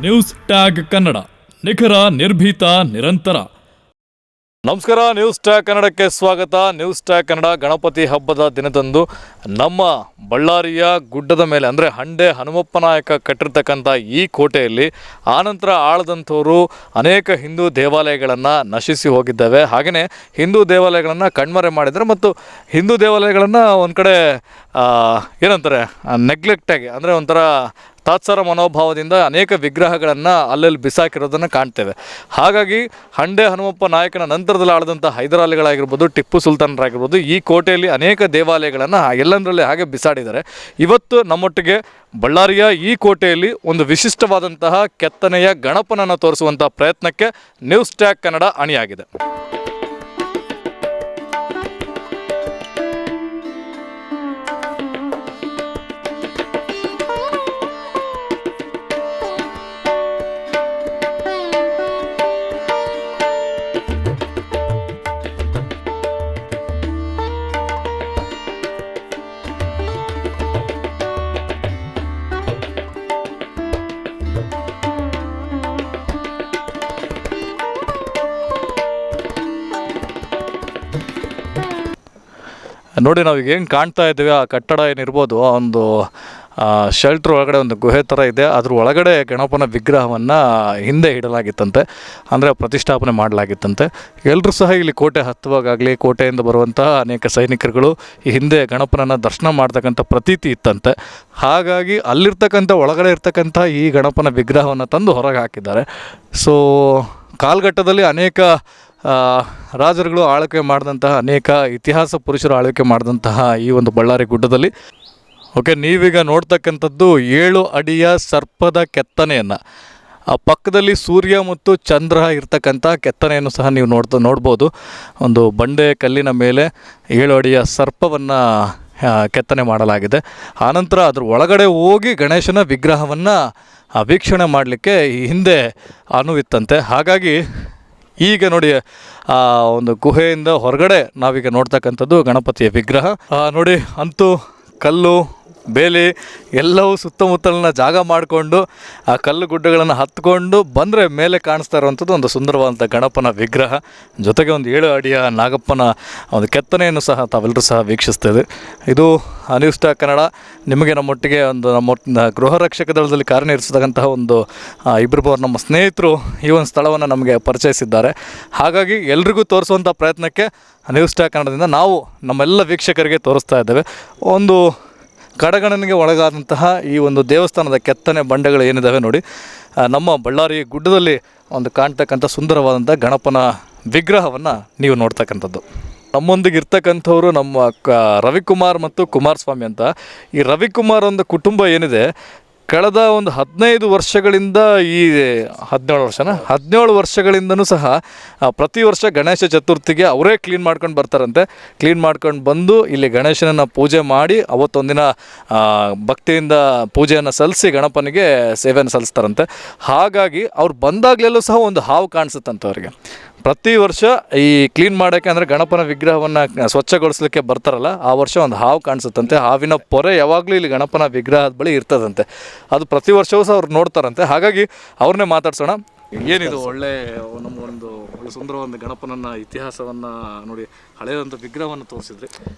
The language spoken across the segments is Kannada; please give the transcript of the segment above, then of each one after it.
ನ್ಯೂಸ್ ಟ್ಯಾಗ್ ಕನ್ನಡ, ನಿಖರ, ನಿರ್ಭೀತ, ನಿರಂತರ. ನಮಸ್ಕಾರ, ನ್ಯೂಸ್ ಟ್ಯಾಗ್ ಕನ್ನಡಕ್ಕೆ ಸ್ವಾಗತ. ನ್ಯೂಸ್ ಟ್ಯಾಗ್ ಕನ್ನಡ ಗಣಪತಿ ಹಬ್ಬದ ದಿನದಂದು ನಮ್ಮ ಬಳ್ಳಾರಿಯ ಗುಡ್ಡದ ಮೇಲೆ ಅಂದರೆ ಹಂಡೆ ಹನುಮಪ್ಪ ನಾಯಕ ಕಟ್ಟಿರ್ತಕ್ಕಂಥ ಈ ಕೋಟೆಯಲ್ಲಿ ಆನಂತರ ಆಳದಂಥವರು ಅನೇಕ ಹಿಂದೂ ದೇವಾಲಯಗಳನ್ನು ನಶಿಸಿ ಹೋಗಿದ್ದಾವೆ. ಹಾಗೆಯೇ ಹಿಂದೂ ದೇವಾಲಯಗಳನ್ನು ಕಣ್ಮರೆ ಮಾಡಿದ್ದಾರೆ ಮತ್ತು ಹಿಂದೂ ದೇವಾಲಯಗಳನ್ನು ಒಂದು ಕಡೆ ಏನಂತಾರೆ ನೆಗ್ಲೆಕ್ಟಾಗಿ ಅಂದರೆ ಒಂಥರ ತಾತ್ಸಾರ ಮನೋಭಾವದಿಂದ ಅನೇಕ ವಿಗ್ರಹಗಳನ್ನು ಅಲ್ಲಲ್ಲಿ ಬಿಸಾಕಿರೋದನ್ನು ಕಾಣ್ತೇವೆ. ಹಾಗಾಗಿ ಹಂಡೆ ಹನುಮಪ್ಪ ನಾಯಕನ ನಂತರದಲ್ಲಿ ಆಳಿದಂಥ ಹೈದರಾಲಿಗಳಾಗಿರ್ಬೋದು, ಟಿಪ್ಪು ಸುಲ್ತಾನರಾಗಿರ್ಬೋದು, ಈ ಕೋಟೆಯಲ್ಲಿ ಅನೇಕ ದೇವಾಲಯಗಳನ್ನು ಎಲ್ಲಂದರಲ್ಲಿ ಹಾಗೆ ಬಿಸಾಡಿದ್ದಾರೆ. ಇವತ್ತು ನಮ್ಮೊಟ್ಟಿಗೆ ಬಳ್ಳಾರಿಯ ಈ ಕೋಟೆಯಲ್ಲಿ ಒಂದು ವಿಶಿಷ್ಟವಾದಂತಹ ಕೆತ್ತನೆಯ ಗಣಪನನ್ನು ತೋರಿಸುವಂಥ ಪ್ರಯತ್ನಕ್ಕೆ ನ್ಯೂಸ್ ಟ್ಯಾಗ್ ಕನ್ನಡ ಅಣಿಯಾಗಿದೆ. ನೋಡಿ, ನಾವೀಗ ಏನು ಕಾಣ್ತಾ ಇದ್ದೀವಿ, ಆ ಕಟ್ಟಡ ಏನಿರ್ಬೋದು, ಆ ಒಂದು ಶೆಲ್ಟ್ರ್ ಒಳಗಡೆ ಒಂದು ಗುಹೆ ಥರ ಇದೆ. ಅದ್ರ ಒಳಗಡೆ ಗಣಪನ ವಿಗ್ರಹವನ್ನು ಹಿಂದೆ ಇಡಲಾಗಿತ್ತಂತೆ, ಅಂದರೆ ಪ್ರತಿಷ್ಠಾಪನೆ ಮಾಡಲಾಗಿತ್ತಂತೆ. ಎಲ್ಲರೂ ಸಹ ಇಲ್ಲಿ ಕೋಟೆ ಹತ್ತುವಾಗಲಿ ಕೋಟೆಯಿಂದ ಬರುವಂತಹ ಅನೇಕ ಸೈನಿಕರುಗಳು ಈ ಹಿಂದೆ ಗಣಪನನ್ನು ದರ್ಶನ ಮಾಡ್ತಕ್ಕಂಥ ಪ್ರತೀತಿ ಇತ್ತಂತೆ. ಹಾಗಾಗಿ ಅಲ್ಲಿರ್ತಕ್ಕಂಥ ಒಳಗಡೆ ಇರ್ತಕ್ಕಂಥ ಈ ಗಣಪನ ವಿಗ್ರಹವನ್ನು ತಂದು ಹೊರಗೆ ಹಾಕಿದ್ದಾರೆ. ಸೊ ಕಾಲಘಟ್ಟದಲ್ಲಿ ಅನೇಕ ರಾಜರುಗಳು ಆಳ್ವಿಕೆ ಮಾಡಿದಂತಹ, ಅನೇಕ ಇತಿಹಾಸ ಪುರುಷರು ಆಳ್ವಿಕೆ ಮಾಡಿದಂತಹ ಈ ಒಂದು ಬಳ್ಳಾರಿ ಗುಡ್ಡದಲ್ಲಿ ನೀವೀಗ ನೋಡ್ತಕ್ಕಂಥದ್ದು 7 ಅಡಿಯ ಸರ್ಪದ ಕೆತ್ತನೆಯನ್ನು, ಆ ಪಕ್ಕದಲ್ಲಿ ಸೂರ್ಯ ಮತ್ತು ಚಂದ್ರ ಇರ್ತಕ್ಕಂಥ ಕೆತ್ತನೆಯನ್ನು ಸಹ ನೀವು ನೋಡ್ಬೋದು. ಒಂದು ಬಂಡೆ ಕಲ್ಲಿನ ಮೇಲೆ 7 ಅಡಿಯ ಸರ್ಪವನ್ನು ಕೆತ್ತನೆ ಮಾಡಲಾಗಿದೆ. ಆನಂತರ ಅದ್ರ ಒಳಗಡೆ ಹೋಗಿ ಗಣೇಶನ ವಿಗ್ರಹವನ್ನು ವೀಕ್ಷಣೆ ಮಾಡಲಿಕ್ಕೆ ಹಿಂದೆ ಅನುವಿತ್ತಂತೆ. ಹಾಗಾಗಿ ಈಗ ನೋಡಿ, ಆ ಒಂದು ಗುಹೆಯಿಂದ ಹೊರಗಡೆ ನಾವೀಗ ನೋಡ್ತಕ್ಕಂಥದ್ದು ಗಣಪತಿಯ ವಿಗ್ರಹ. ನೋಡಿ, ಅಂತೂ ಕಲ್ಲು ಬೇಲಿ ಎಲ್ಲವೂ ಸುತ್ತಮುತ್ತಲಿನ ಜಾಗ ಮಾಡಿಕೊಂಡು ಆ ಕಲ್ಲು ಗುಡ್ಡಗಳನ್ನು ಹತ್ಕೊಂಡು ಬಂದರೆ ಮೇಲೆ ಕಾಣಿಸ್ತಾ ಇರುವಂಥದ್ದು ಒಂದು ಸುಂದರವಾದಂಥ ಗಣಪನ ವಿಗ್ರಹ, ಜೊತೆಗೆ ಒಂದು 7 ಅಡಿಯ ನಾಗಪ್ಪನ ಒಂದು ಕೆತ್ತನೆಯನ್ನು ಸಹ ತಾವೆಲ್ಲರೂ ಸಹ ವೀಕ್ಷಿಸ್ತೇವೆ. ಇದು ನ್ಯೂಸ್ ಟ್ಯಾಗ್ ಕನ್ನಡ. ನಿಮಗೆ ನಮ್ಮೊಟ್ಟಿಗೆ ನಮ್ಮ ಗೃಹ ರಕ್ಷಕ ದಳದಲ್ಲಿ ಕಾರ್ಯನಿರ್ವಹಿಸತಕ್ಕಂತಹ ಒಂದು ಇಬ್ಬರು ನಮ್ಮ ಸ್ನೇಹಿತರು ಈ ಒಂದು ಸ್ಥಳವನ್ನು ನಮಗೆ ಪರಿಚಯಿಸಿದ್ದಾರೆ. ಹಾಗಾಗಿ ಎಲ್ರಿಗೂ ತೋರಿಸುವಂಥ ಪ್ರಯತ್ನಕ್ಕೆ ನ್ಯೂಸ್ ಟ್ಯಾಗ್ ಕನ್ನಡದಿಂದ ನಾವು ನಮ್ಮೆಲ್ಲ ವೀಕ್ಷಕರಿಗೆ ತೋರಿಸ್ತಾ ಇದ್ದೇವೆ. ಒಂದು ಕಡೆಗಣನೆಗೆ ಒಳಗಾದಂತಹ ಈ ಒಂದು ದೇವಸ್ಥಾನದ ಕೆತ್ತನೆ ಬಂಡೆಗಳು ಏನಿದ್ದಾವೆ ನೋಡಿ, ನಮ್ಮ ಬಳ್ಳಾರಿ ಗುಡ್ಡದಲ್ಲಿ ಒಂದು ಕಾಣ್ತಕ್ಕಂಥ ಸುಂದರವಾದಂಥ ಗಣಪನ ವಿಗ್ರಹವನ್ನು ನೀವು ನೋಡ್ತಕ್ಕಂಥದ್ದು. ನಮ್ಮೊಂದಿಗೆ ಇರ್ತಕ್ಕಂಥವ್ರು ನಮ್ಮ ರವಿಕುಮಾರ್ ಮತ್ತು ಕುಮಾರಸ್ವಾಮಿ ಅಂತ. ಈ ರವಿಕುಮಾರ್ ಒಂದು ಕುಟುಂಬ ಏನಿದೆ, ಕಳೆದ ಒಂದು 15 ವರ್ಷಗಳಿಂದ, ಈ 17 ವರ್ಷಗಳಿಂದನೂ ಸಹ ಪ್ರತಿ ವರ್ಷ ಗಣೇಶ ಚತುರ್ಥಿಗೆ ಅವರೇ ಕ್ಲೀನ್ ಮಾಡ್ಕೊಂಡು ಬರ್ತಾರಂತೆ. ಕ್ಲೀನ್ ಮಾಡ್ಕೊಂಡು ಬಂದು ಇಲ್ಲಿ ಗಣೇಶನನ್ನು ಪೂಜೆ ಮಾಡಿ ಅವತ್ತೊಂದಿನ ಭಕ್ತಿಯಿಂದ ಪೂಜೆಯನ್ನು ಸಲ್ಲಿಸಿ ಗಣಪನಿಗೆ ಸೇವೆಯನ್ನು ಸಲ್ಲಿಸ್ತಾರಂತೆ. ಹಾಗಾಗಿ ಅವ್ರು ಬಂದಾಗಲೆಲ್ಲೂ ಸಹ ಒಂದು ಹಾವು ಕಾಣಿಸುತ್ತಂತೆ ಅವರಿಗೆ. ಪ್ರತಿ ವರ್ಷ ಈ ಕ್ಲೀನ್ ಮಾಡೋಕ್ಕೆ ಅಂದರೆ ಗಣಪನ ವಿಗ್ರಹವನ್ನು ಸ್ವಚ್ಛಗೊಳಿಸ್ಲಿಕ್ಕೆ ಬರ್ತಾರಲ್ಲ, ಆ ವರ್ಷ ಒಂದು ಹಾವು ಕಾಣಿಸುತ್ತಂತೆ. ಹಾವಿನ ಪೊರೆ ಯಾವಾಗಲೂ ಇಲ್ಲಿ ಗಣಪನ ವಿಗ್ರಹದ ಬಳಿ ಇರ್ತದಂತೆ. ಅದು ಪ್ರತಿ ವರ್ಷವೂ ಸಹ ಅವ್ರು ನೋಡ್ತಾರಂತೆ. ಹಾಗಾಗಿ ಅವ್ರನ್ನೇ ಮಾತಾಡ್ಸೋಣ. ಏನಿದು ಒಳ್ಳೆ ನಮಗೊಂದು ಒಳ್ಳೆ ಸುಂದರವಾದ ಗಣಪನನ್ನು ಇತಿಹಾಸವನ್ನು ನೋಡಿ, ಹಳೆಯದಂಥ ವಿಗ್ರಹವನ್ನು ತೋರಿಸಿದ್ರಿ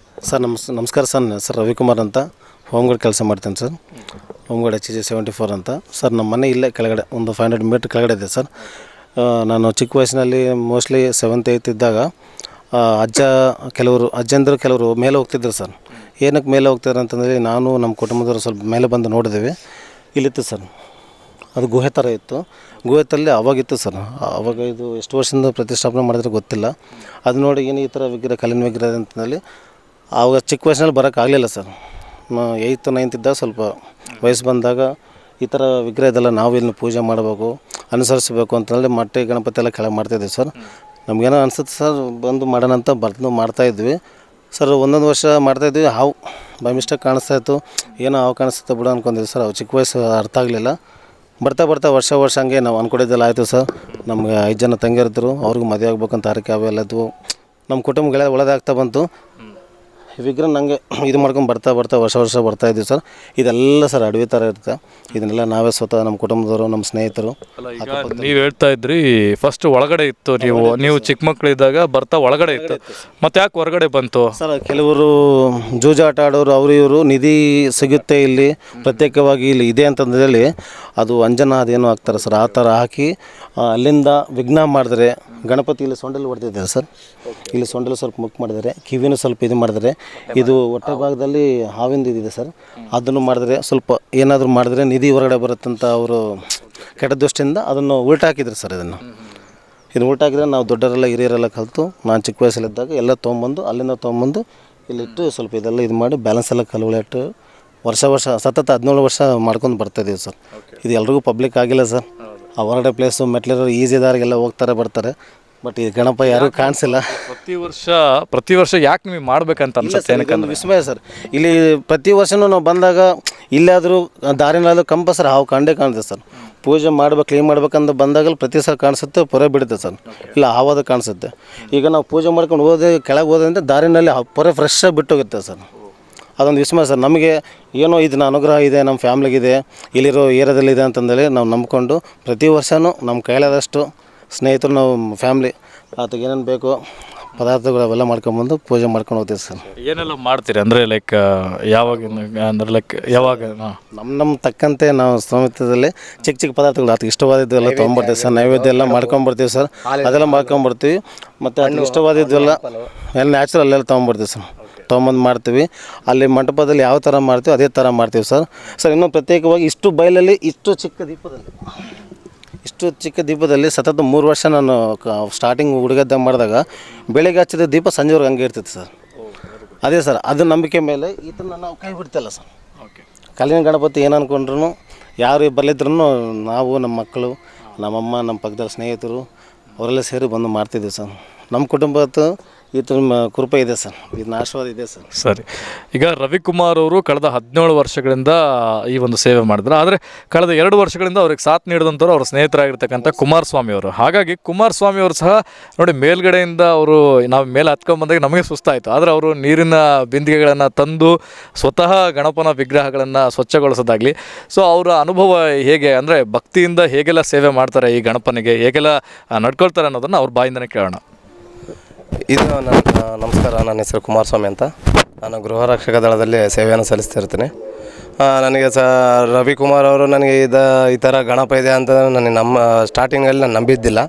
ಸರ್. ನಮಸ್ಕಾರ ಸರ್. ರವಿಕುಮಾರ್ ಅಂತ, ಹೋಮ್ ಗಾರ್ಡ್ ಕೆಲಸ ಮಾಡ್ತೇನೆ ಸರ್. ಹೋಮ್ ಗಾರ್ಡ್ HG 74 ಅಂತ ಸರ್. ನಮ್ಮ ಮನೆ ಇಲ್ಲೇ ಕೆಳಗಡೆ ಒಂದು 500 ಮೀಟ್ರ್ ಕೆಳಗಡೆ ಇದೆ ಸರ್. ನಾನು ಚಿಕ್ಕ ವಯಸ್ಸಿನಲ್ಲಿ ಮೋಸ್ಟ್ಲಿ 7th 8th ಇದ್ದಾಗ ಅಜ್ಜಂದರು ಕೆಲವರು ಮೇಲೆ ಹೋಗ್ತಿದ್ರು ಸರ್. ಏನಕ್ಕೆ ಮೇಲೆ ಹೋಗ್ತಿದ್ರು ಅಂತಂದರೆ, ನಾನು ನಮ್ಮ ಕುಟುಂಬದವರು ಸ್ವಲ್ಪ ಮೇಲೆ ಬಂದು ನೋಡಿದ್ದೇವೆ. ಇಲ್ಲಿತ್ತು ಸರ್, ಅದು ಗುಹೆ ಥರ ಇತ್ತು. ಗುಹೆತಲ್ಲಿ ಅವಾಗಿತ್ತು ಸರ್. ಆವಾಗ ಇದು ಎಷ್ಟು ವರ್ಷದಿಂದ ಪ್ರತಿಷ್ಠಾಪನೆ ಮಾಡಿದ್ರೆ ಗೊತ್ತಿಲ್ಲ. ಅದು ನೋಡಿ ಏನು ಈ ಥರ ವಿಗ್ರಹ, ಕಲ್ಲಿನ ವಿಗ್ರಹ ಅಂತಂದಲ್ಲಿ ಆವಾಗ ಚಿಕ್ಕ ವಯಸ್ಸಿನಲ್ಲಿ ಬರೋಕ್ಕಾಗಲಿಲ್ಲ ಸರ್. 8th 9th ಇದ್ದಾಗ ಸ್ವಲ್ಪ ವಯಸ್ಸು ಬಂದಾಗ ಈ ಥರ ವಿಗ್ರಹ ಇದೆಲ್ಲ ನಾವು ಇಲ್ಲಿ ಪೂಜೆ ಮಾಡಬೇಕು, ಅನುಸರಿಸಬೇಕು ಅಂತಂದರೆ ಮಟ್ಟೆ ಗಣಪತಿ ಎಲ್ಲ ಕೆಳಗೆ ಮಾಡ್ತಾಯಿದ್ವಿ ಸರ್. ನಮಗೇನೋ ಅನಿಸುತ್ತೆ ಸರ್, ಬಂದು ಮಾಡೋಣ ಅಂತ ಮಾಡ್ತಾಯಿದ್ವಿ ಸರ್. ಒಂದೊಂದು ವರ್ಷ ಮಾಡ್ತಾಯಿದ್ವಿ, ಹಾವು ಬೈ ಮಿಸ್ಟೇಕ್ ಕಾಣಿಸ್ತಾಯಿತ್ತು. ಏನೋ ಹಾವು ಕಾಣಿಸುತ್ತೆ ಬಿಡು ಅಂದ್ಕೊಂಡಿದ್ವಿ ಸರ್. ಅವು ಚಿಕ್ಕ ವಯಸ್ಸು ಅರ್ಥ ಆಗಲಿಲ್ಲ. ಬರ್ತಾ ವರ್ಷ ಹಂಗೆ ನಾವು ಅಂದ್ಕೊಂಡಿದ್ದೆಲ್ಲ ಆಯಿತು ಸರ್. ನಮಗೆ 5 ಜನ ತಂಗಿಯರಿದ್ದರು, ಅವ್ರಿಗೆ ಮದುವೆ ಆಗ್ಬೇಕಂತ ಆರೈಕೆ ಅವೆಲ್ಲ ಇದ್ವು. ನಮ್ಮ ಕುಟುಂಬಗಳೆಲ್ಲ ಒಳ್ಳೆದಾಗ್ತಾ ಬಂತು. ವಿಗ್ರಹ ನನಗೆ ಇದು ಮಾಡ್ಕೊಂಡು ಬರ್ತಾ ವರ್ಷ ಬರ್ತಾ ಇದ್ದೀವಿ ಸರ್. ಇದೆಲ್ಲ ಸರ್ ಅಡವಿ ಥರ ಇರುತ್ತೆ. ಇದನ್ನೆಲ್ಲ ನಾವೇ ಸ್ವತಃ ನಮ್ಮ ಕುಟುಂಬದವರು, ನಮ್ಮ ಸ್ನೇಹಿತರು. ಈಗ ನೀವು ಹೇಳ್ತಾ ಇದ್ರಿ ಫಸ್ಟ್ ಒಳಗಡೆ ಇತ್ತು, ನೀವು ಚಿಕ್ಕ ಮಕ್ಕಳಿದ್ದಾಗ ಬರ್ತಾ ಒಳಗಡೆ ಇತ್ತು, ಮತ್ತೆ ಯಾಕೆ ಹೊರಗಡೆ ಬಂತು ಸರ್? ಕೆಲವರು ಜೂಜಾಟ ಆಡೋರು ಅವರು ಇವರು ನಿಧಿ ಸಿಗುತ್ತೆ ಇಲ್ಲಿ ಪ್ರತ್ಯೇಕವಾಗಿ ಇಲ್ಲಿ ಇದೆ ಅಂತಂದು ಹೇಳಿ ಅದು ಅಂಜನ ಅದೇನೋ ಹಾಕ್ತಾರೆ ಸರ್. ಆ ಥರ ಹಾಕಿ ಅಲ್ಲಿಂದ ವಿಘ್ನ ಮಾಡಿದ್ರೆ ಗಣಪತಿ ಇಲ್ಲಿ ಸೊಂಡಲ್ಲಿ ಹೊಡೆದಿದ್ದಾರೆ ಸರ್. ಇಲ್ಲಿ ಸೊಂಡಲ್ಲಿ ಸ್ವಲ್ಪ ಮುಕ್ ಮಾಡಿದ್ದಾರೆ, ಕಿವಿನೂ ಸ್ವಲ್ಪ ಇದು ಮಾಡಿದರೆ, ಇದು ಹೊಟ್ಟೆ ಭಾಗದಲ್ಲಿ ಹಾವಿಂದ ಇದಿದೆ ಸರ್. ಅದನ್ನು ಮಾಡಿದ್ರೆ ಸ್ವಲ್ಪ ಏನಾದರೂ ಮಾಡಿದ್ರೆ ನಿಧಿ ಹೊರಗಡೆ ಬರುತ್ತಂತ ಅವರು ಕೆಟ್ಟ ದೃಷ್ಟಿಯಿಂದ ಅದನ್ನು ಉಲ್ಟಾಕಿದ್ರು ಸರ್. ಇದನ್ನು ಉಲ್ಟಾಕಿದ್ರೆ ನಾವು ದೊಡ್ಡವರೆಲ್ಲ ಹಿರಿಯರೆಲ್ಲ ಕಲಿತು ನಾನು ಚಿಕ್ಕ ವಯಸ್ಸಲ್ಲಿದ್ದಾಗ ಎಲ್ಲ ತೊಗೊಂಬಂದು ಅಲ್ಲಿಂದ ತೊಗೊಂಬಂದು ಇಲ್ಲಿಟ್ಟು ಸ್ವಲ್ಪ ಇದೆಲ್ಲ ಇದು ಮಾಡಿ ಬ್ಯಾಲೆನ್ಸ್ ಎಲ್ಲ ಕಲುವಳಿಟ್ಟು ವರ್ಷ ಸತತ 17 ವರ್ಷ ಮಾಡ್ಕೊಂಡು ಬರ್ತಾಯಿದ್ದೀವಿ ಸರ್. ಇದು ಎಲ್ರಿಗೂ ಪಬ್ಲಿಕ್ ಆಗಿಲ್ಲ ಸರ್. ಆ ಹೊರಗಡೆ ಪ್ಲೇಸು ಮೆಟ್ಲಿರೋರು ಈಸಿ ದಾರಿಗೆಲ್ಲ ಹೋಗ್ತಾರೆ ಬರ್ತಾರೆ, ಬಟ್ ಈ ಗಣಪ ಯಾರೂ ಕಾಣಿಸಿಲ್ಲ. ಪ್ರತಿ ವರ್ಷ ಯಾಕೆ ನೀವು ಮಾಡ್ಬೇಕಂತ ಅನ್ಸುತ್ತೆ? ಏನಕ್ಕಂದ್ರೆ ವಿಸ್ಮಯ ಸರ್. ಇಲ್ಲಿ ಪ್ರತಿ ವರ್ಷವೂ ನಾವು ಬಂದಾಗ ಇಲ್ಲಾದರೂ ದಾರಿನಾದ್ರೂ ಕಂಪಲ್ಸರಿ ಹಾವು ಕಂಡೇ ಕಾಣುತ್ತೆ ಸರ್. ಪೂಜೆ ಮಾಡ್ಬೇಕು, ಕ್ಲೀನ್ ಮಾಡ್ಬೇಕಂತ ಬಂದಾಗಲೂ ಪ್ರತಿ ಸಲ ಕಾಣಿಸುತ್ತೆ, ಪೊರೆ ಬಿಡುತ್ತೆ ಸರ್. ಇಲ್ಲ ಹಾವಾದ ಕಾಣಿಸುತ್ತೆ. ಈಗ ನಾವು ಪೂಜೆ ಮಾಡ್ಕೊಂಡು ಹೋದೆ ಕೆಳಗೆ ಹೋದಂತೆ ದಾರಿನಲ್ಲಿ ಪೊರೆ ಫ್ರೆಶ್ಶಾಗಿ ಬಿಟ್ಟೋಗುತ್ತೆ ಸರ್. ಅದೊಂದು ವಿಸ್ಮಯ ಸರ್. ನಮಗೆ ಏನೋ ಇದನ್ನ ಅನುಗ್ರಹ ಇದೆ, ನಮ್ಮ ಫ್ಯಾಮ್ಲಿಗಿದೆ, ಇಲ್ಲಿರೋ ಏರಿಯಾದಲ್ಲಿದೆ ಅಂತಂದೇಳಿ ನಾವು ನಂಬ್ಕೊಂಡು ಪ್ರತಿ ವರ್ಷವೂ ನಮ್ಮ ಕೈಲಾದಷ್ಟು ಸ್ನೇಹಿತರು, ನಾವು ಫ್ಯಾಮ್ಲಿ ಆತಗೆ ಏನೇನು ಬೇಕೋ ಪದಾರ್ಥಗಳು ಅವೆಲ್ಲ ಮಾಡ್ಕೊಂಬಂದು ಪೂಜೆ ಮಾಡ್ಕೊಂಡು ಹೋಗ್ತೀವಿ ಸರ್. ಏನೆಲ್ಲ ಮಾಡ್ತೀರಿ ಅಂದರೆ ಲೈಕ್ ಯಾವಾಗ ನಮ್ಮ ತಕ್ಕಂತೆ ನಾವು ಸಾಮರ್ಥ್ಯದಲ್ಲಿ ಚಿಕ್ಕ ಪದಾರ್ಥಗಳು ಅದಕ್ಕೆ ಇಷ್ಟವಾದಿದ್ದು ಎಲ್ಲ ತೊಗೊಂಬರ್ತೀವಿ ಸರ್. ನೈವೇದ್ಯ ಎಲ್ಲ ಮಾಡ್ಕೊಂಬರ್ತೀವಿ ಸರ್. ಅದೆಲ್ಲ ಮಾಡ್ಕೊಂಬರ್ತೀವಿ. ಮತ್ತು ಅದಕ್ಕೆ ಇಷ್ಟವಾದಿದ್ದೆಲ್ಲ ಎಲ್ಲ ನ್ಯಾಚುರಲ್ ಎಲ್ಲ ತೊಗೊಂಬರ್ತೀವಿ ಸರ್. ತೊಗೊಂಬಂದು ಮಾಡ್ತೀವಿ. ಅಲ್ಲಿ ಮಂಟಪದಲ್ಲಿ ಯಾವ ಥರ ಮಾಡ್ತೀವಿ ಅದೇ ಥರ ಮಾಡ್ತೀವಿ ಸರ್. ಇನ್ನೂ ಪ್ರತ್ಯೇಕವಾಗಿ ಇಷ್ಟು ಬಯಲಲ್ಲಿ ಇಷ್ಟು ಚಿಕ್ಕ ದೀಪದಲ್ಲಿ ಸತತ 3 ವರ್ಷ ನಾನು ಸ್ಟಾರ್ಟಿಂಗ್ ಹುಡುಗದ್ದಾಗ ಮಾಡಿದಾಗ ಬೆಳಗ್ಗೆ ಹಚ್ಚಿದ ದೀಪ ಸಂಜೆವರೆಗೆ ಹಂಗೆ ಇರ್ತಿತ್ತು ಸರ್. ಅದೇ ಸರ್, ಅದು ನಂಬಿಕೆ ಮೇಲೆ ಇದನ್ನು ನಾವು ಕೈ ಬಿಡ್ತಿಲ್ಲ ಸರ್. ಕಲ್ಲಿನ ಗಣಪತಿ ಏನು ಅಂದ್ಕೊಂಡ್ರು ಯಾರು ಬರಲಿದ್ರು ನಾವು, ನಮ್ಮ ಮಕ್ಕಳು, ನಮ್ಮಮ್ಮ, ನಮ್ಮ ಪಕ್ಕದ ಸ್ನೇಹಿತರು ಅವರೆಲ್ಲ ಸೇರಿ ಬಂದು ಮಾಡ್ತಿದ್ದೀವಿ ಸರ್. ನಮ್ಮ ಕುಟುಂಬದ್ದು ಈ ಕೃಪೆ ಇದೆ ಸರ್, ಇದನ್ನ ಆಶೀರ್ವಾದ ಇದೆ ಸರ್. ಸರಿ, ಈಗ ರವಿಕುಮಾರ್ ಅವರು ಕಳೆದ 17 ವರ್ಷಗಳಿಂದ ಈ ಒಂದು ಸೇವೆ ಮಾಡಿದ್ರು. ಆದರೆ ಕಳೆದ 2 ವರ್ಷಗಳಿಂದ ಅವ್ರಿಗೆ ಸಾಥ್ ನೀಡಿದಂಥವ್ರು ಅವ್ರ ಸ್ನೇಹಿತರಾಗಿರ್ತಕ್ಕಂಥ ಕುಮಾರಸ್ವಾಮಿ ಅವರು. ಹಾಗಾಗಿ ಕುಮಾರಸ್ವಾಮಿ ಅವರು ಸಹ ನೋಡಿ, ಮೇಲ್ಗಡೆಯಿಂದ ಅವರು ನಾವು ಮೇಲೆ ಹತ್ಕೊಂಡ್ಬಂದಾಗ ನಮಗೆ ಸುಸ್ತಾಯಿತು, ಆದರೆ ಅವರು ನೀರಿನ ಬಿಂದಿಗೆಗಳನ್ನು ತಂದು ಸ್ವತಃ ಗಣಪನ ವಿಗ್ರಹಗಳನ್ನು ಸ್ವಚ್ಛಗೊಳಿಸೋದಾಗಲಿ, ಸೊ ಅವರ ಅನುಭವ ಹೇಗೆ, ಅಂದರೆ ಭಕ್ತಿಯಿಂದ ಹೇಗೆಲ್ಲ ಸೇವೆ ಮಾಡ್ತಾರೆ, ಈ ಗಣಪನಿಗೆ ಹೇಗೆಲ್ಲ ನಡ್ಕೊಳ್ತಾರೆ ಅನ್ನೋದನ್ನು ಅವ್ರ ಬಾಯಿಂದನೇ ಕೇಳೋಣ. ಇದು ನಮಸ್ಕಾರ. ನನ್ನ ಹೆಸರು ಕುಮಾರಸ್ವಾಮಿ ಅಂತ. ನಾನು ಗೃಹ ರಕ್ಷಕ ದಳದಲ್ಲಿ ಸೇವೆಯನ್ನು ಸಲ್ಲಿಸ್ತಿರ್ತೀನಿ. ನನಗೆ ರವಿಕುಮಾರ್ ಅವರು ನನಗೆ ಈ ಥರ ಗಣಪ ಇದೆ ಅಂತ ನಮ್ಮ ಸ್ಟಾರ್ಟಿಂಗಲ್ಲಿ ನಾನು ನಂಬಿದ್ದಿಲ್ಲ.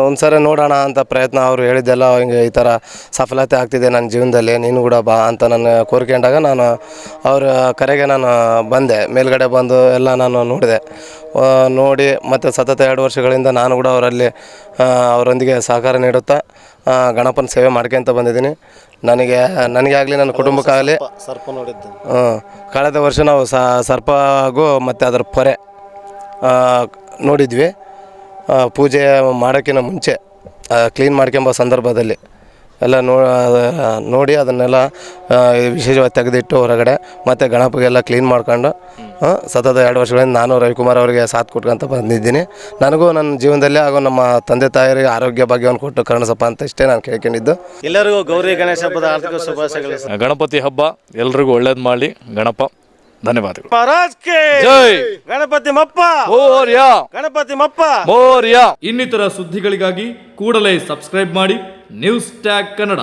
ಒಂದು ಸರಿ ನೋಡೋಣ ಅಂತ ಪ್ರಯತ್ನ ಅವರು ಹೇಳಿದ್ದೆಲ್ಲ ಹಿಂಗೆ ಈ ಥರ ಸಫಲತೆ ಆಗ್ತಿದೆ ನನ್ನ ಜೀವನದಲ್ಲಿ, ನೀನು ಕೂಡ ಬಾ ಅಂತ ನಾನು ಕೋರ್ಕೊಂಡಾಗ ನಾನು ಅವರ ಕರೆಗೆ ನಾನು ಬಂದೆ. ಮೇಲ್ಗಡೆ ಬಂದು ಎಲ್ಲ ನಾನು ನೋಡಿ ಮತ್ತು ಸತತ 2 ವರ್ಷಗಳಿಂದ ನಾನು ಕೂಡ ಅವರೊಂದಿಗೆ ಸಹಕಾರ ನೀಡುತ್ತಾ ಗಣಪನ ಸೇವೆ ಮಾಡ್ಕೊಂತ ಬಂದಿದ್ದೀನಿ. ನನಗೆ ಆಗಲಿ ನನ್ನ ಕುಟುಂಬಕ್ಕಾಗಲಿ ಸರ್ಪ ನೋಡಿದ್ದು ಕಳೆದ ವರ್ಷ ನಾವು ಸರ್ಪ ಹಾಗೂ ಮತ್ತು ಅದರ ಪೊರೆ ನೋಡಿದ್ವಿ. ಪೂಜೆ ಮಾಡೋಕ್ಕಿಂತ ಮುಂಚೆ ಕ್ಲೀನ್ ಮಾಡ್ಕೊಂಬೋ ಸಂದರ್ಭದಲ್ಲಿ ಎಲ್ಲ ನೋಡಿ ಅದನ್ನೆಲ್ಲ ವಿಶೇಷವಾಗಿ ತೆಗೆದಿಟ್ಟು ಹೊರಗಡೆ ಮತ್ತು ಗಣಪಗೆಲ್ಲ ಕ್ಲೀನ್ ಮಾಡ್ಕೊಂಡು ಸತತ 2 ವರ್ಷಗಳಿಂದ ನಾನು ರವಿಕುಮಾರ್ ಅವರಿಗೆ ಸಾಥ್ ಕೊಟ್ಕೊಂತ ಬಂದಿದ್ದೀನಿ. ನನಗೂ ನನ್ನ ಜೀವನದಲ್ಲಿ ಹಾಗೂ ನಮ್ಮ ತಂದೆ ತಾಯಿಯರಿಗೆ ಆರೋಗ್ಯ ಭಾಗ್ಯವನ್ನು ಕೊಟ್ಟು ಕರುಣಿಸಪ್ಪ ಅಂತ ಇಷ್ಟೇ ನಾನು ಕೇಳ್ಕೊಂಡಿದ್ದು. ಎಲ್ಲರಿಗೂ ಗೌರಿ ಗಣೇಶ ಹಬ್ಬದ ಆರ್ಥಿಕ ಶುಭಾಶಯಗಳು. ಗಣಪತಿ ಹಬ್ಬ ಎಲ್ರಿಗೂ ಒಳ್ಳೇದು ಮಾಡಲಿ. ಗಣಪ ಧನ್ಯವಾದಗಳು. ಜೈ ಗಣಪತಿ ಮಪ್ಪ ಮೋರ್ಯಾ, ಗಣಪತಿ ಮಪ್ಪ ಮೋರ್ಯಾ. ಇನ್ನಿತರ ಸುದ್ದಿಗಳಿಗಾಗಿ ಕೂಡಲೇ ಸಬ್ಸ್ಕ್ರೈಬ್ ಮಾಡಿ ನ್ಯೂಸ್ ಟ್ಯಾಗ್ ಕನ್ನಡ.